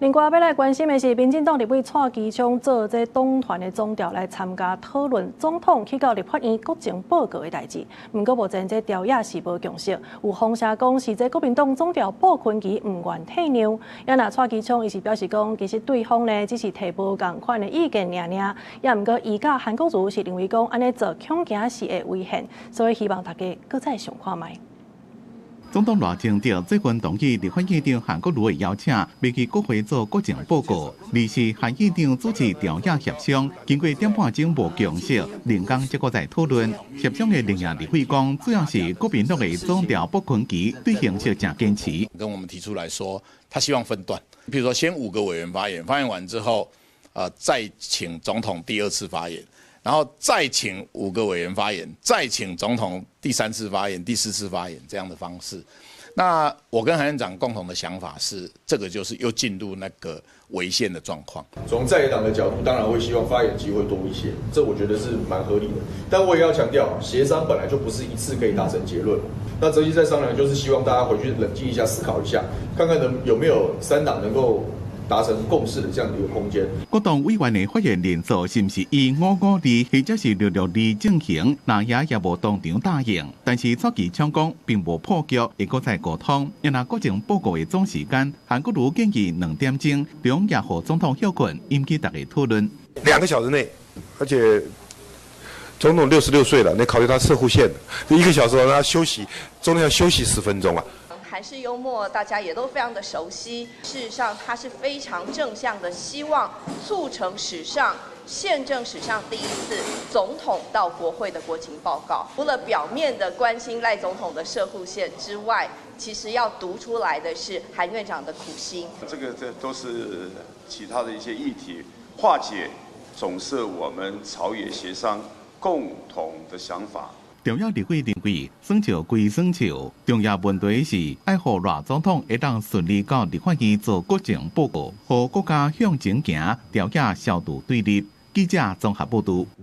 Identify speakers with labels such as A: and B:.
A: 另外，要来关心的是，民进党立委蔡其昌做这党团的总调来参加讨论总统去到立法院国情报告的代志。不过，目前这调也是无共识，有风声讲是这国民党总调鲍坤基唔愿退让。也那蔡其昌伊是表示讲，其实对方呢只是提无共款的意见尔尔，也唔过伊甲韩国瑜是认为讲安尼做恐惊是会危险，所以希望大家搁再想看卖。
B: 总统赖清德最近同意立法院长韩国瑜的邀请，要去国会做国情报告。二是韩院长主持调解协商，经过点半钟无共识，连工结果再讨论。协商的另外立委讲，主要是国民党的总调鲍坤基对形式真坚持，
C: 跟我们提出来说，他希望分段，比如说先5个委员发言，发言完之后，再请总统第2次发言。 然后再请5个委员发言，再请总统第3次发言、第4次发言这样的方式。那我跟韩院长共同的想法是，这个就是又进入那个违宪的状况。
D: 从在野党的角度，当然会希望发言机会多一些，这我觉得是蛮合理的。但我也要强调，协商本来就不是一次可以达成结论。那择期再商量，就是希望大家回去冷静一下，思考一下，看看有没有3党能够 达成共识的这样的一个空间。
B: 各党委员的发言人数是不是以552或者是662进行？那也无当场答应。但是蔡其昌讲并无破局，会搁再沟通。因那国情报告的总时间，韩国瑜建议2点钟，中也和总统休困，引起大家讨论。
E: 2个小时内，而且总统66岁了，你考虑他射护线，1个小时让他休息，中间要休息10分钟啊。
F: 韩式幽默，大家也都非常的熟悉。事实上，他是非常正向的，希望促成宪政史上第1次总统到国会的国情报告。除了表面的关心赖总统的射护线之外，其实要读出来的是韩院长的苦心。
G: 这都是其他的一些议题，化解总是我们朝野协商共同的想法。
B: 中央立委认为，算笑归算笑，重要问题是爱互赖总统会当顺利到立法院做国情报告，互国家向前行，调解消除对立。记者综合报道。